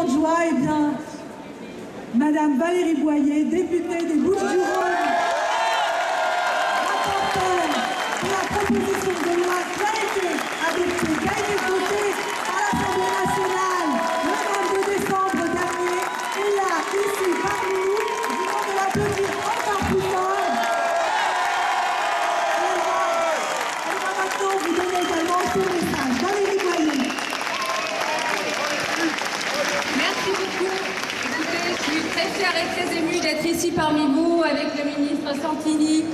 grande joie, eh bien, Madame Valérie Boyer, députée des Bouches-du-Rhône, rapporteure de la proposition de loi qui a été adoptée, qui a été votée à l'Assemblée nationale le 22 décembre dernier, est là, ici, parmi nous. Je vous demande de l'applaudir encore plus fort. Elle va maintenant vous donner également son message. Valérie Boyer. Merci beaucoup. Écoutez, je suis très fière et très émue d'être ici parmi vous avec le ministre Santini,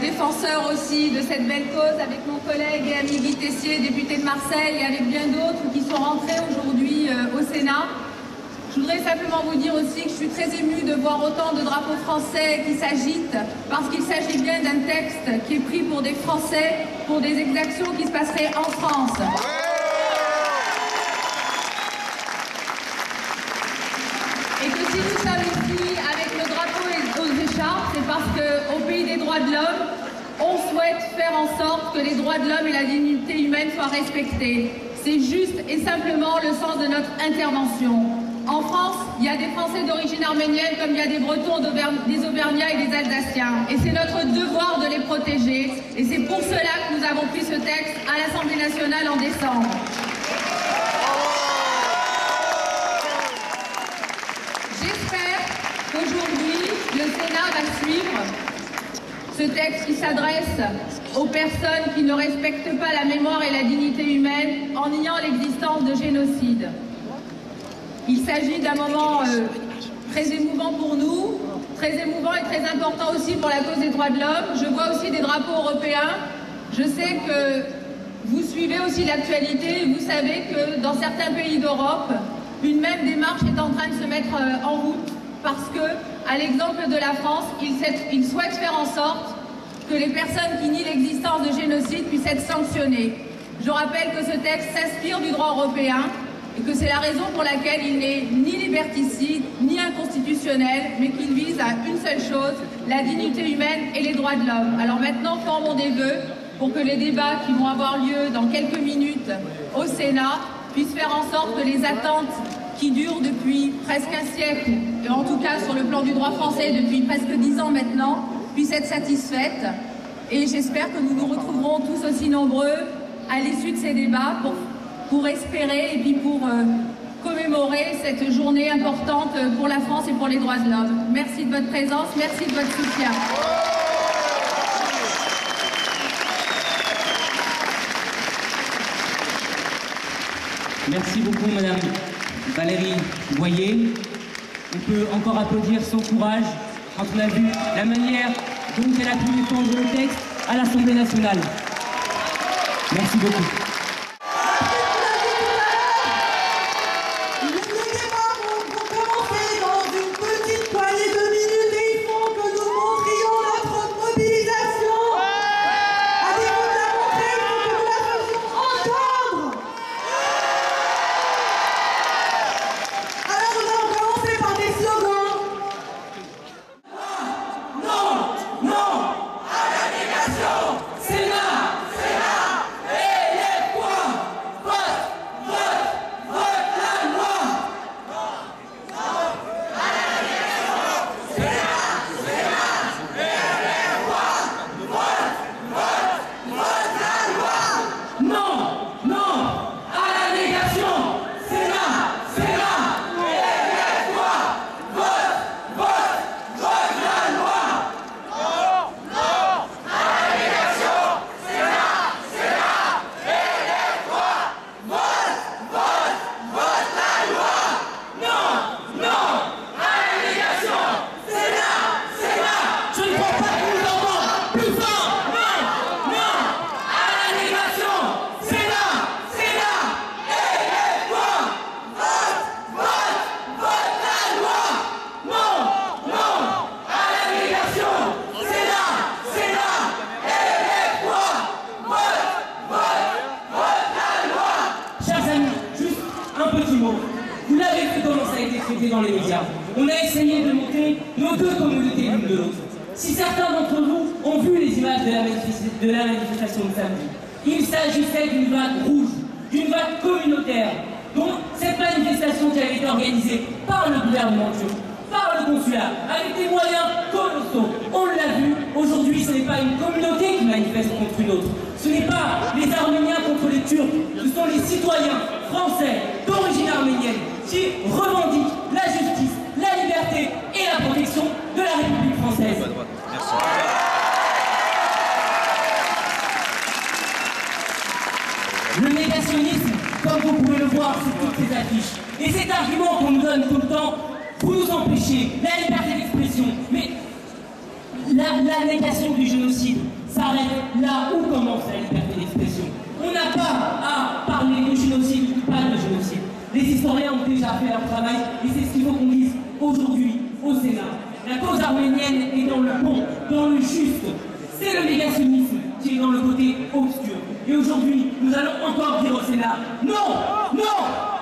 défenseur aussi de cette belle cause, avec mon collègue et ami Guy Tessier, député de Marseille, et avec bien d'autres qui sont rentrés aujourd'hui au Sénat. Je voudrais simplement vous dire aussi que je suis très émue de voir autant de drapeaux français qui s'agitent, parce qu'il s'agit bien d'un texte qui est pris pour des Français, pour des exactions qui se passeraient en France. Et que si nous sommes ici avec le drapeau et aux écharpes, c'est parce qu'au pays des droits de l'homme, on souhaite faire en sorte que les droits de l'homme et la dignité humaine soient respectés. C'est juste et simplement le sens de notre intervention. En France, il y a des Français d'origine arménienne comme il y a des Bretons, des Auvergnats et des Alsaciens. Et c'est notre devoir de les protéger. Et c'est pour cela que nous avons pris ce texte à l'Assemblée nationale en décembre. J'espère qu'aujourd'hui, le Sénat va suivre ce texte qui s'adresse aux personnes qui ne respectent pas la mémoire et la dignité humaine en niant l'existence de génocide. Il s'agit d'un moment très émouvant pour nous, très émouvant et très important aussi pour la cause des droits de l'homme. Je vois aussi des drapeaux européens. Je sais que vous suivez aussi l'actualité et vous savez que dans certains pays d'Europe, une même démarche est en train de se mettre en route parce que, à l'exemple de la France, ils souhaitent faire en sorte que les personnes qui nient l'existence de génocide puissent être sanctionnées. Je rappelle que ce texte s'inspire du droit européen et que c'est la raison pour laquelle il n'est ni liberticide, ni inconstitutionnel, mais qu'il vise à une seule chose, la dignité humaine et les droits de l'homme. Alors maintenant, formons des vœux pour que les débats qui vont avoir lieu dans quelques minutes au Sénat puissent faire en sorte que les attentes qui durent depuis presque un siècle, et en tout cas sur le plan du droit français depuis presque 10 ans maintenant, puissent être satisfaites. Et j'espère que nous nous retrouverons tous aussi nombreux à l'issue de ces débats pour espérer et puis pour commémorer cette journée importante pour la France et pour les droits de l'homme. Merci de votre présence, merci de votre soutien. Merci beaucoup, Madame Valérie Boyer. On peut encore applaudir son courage quand on a vu la manière dont elle a pu défendre le texte à l'Assemblée nationale. Merci beaucoup. Vous l'avez vu comment ça a été traité dans les médias. On a essayé de monter nos deux communautés l'une de l'autre. Si certains d'entre vous ont vu les images de la manifestation de samedi, il s'agissait d'une vague rouge, d'une vague communautaire, Donc, cette manifestation qui a été organisée par le gouvernement turc, par le consulat, avec des moyens colossaux, on l'a vu, aujourd'hui ce n'est pas une communauté qui manifeste contre une autre, ce n'est pas les Arméniens contre les Turcs, ce sont les citoyens français d'origine arménienne qui revendiquent la justice, la liberté et la protection de la République française. Merci. Le négationnisme, comme vous pouvez le voir sur toutes ces affiches, et cet argument qu'on nous donne tout le temps, vous nous empêchez la liberté d'expression, mais la négation du génocide s'arrête là où commence la liberté d'expression. On n'a pas à parler de génocide ou pas de génocide. Les historiens ont déjà fait leur travail et c'est ce qu'il faut qu'on dise aujourd'hui au Sénat. La cause arménienne est dans le bon, dans le juste. C'est le négationnisme qui est dans le côté obscur. Et aujourd'hui, nous allons encore dire au Sénat, non, non,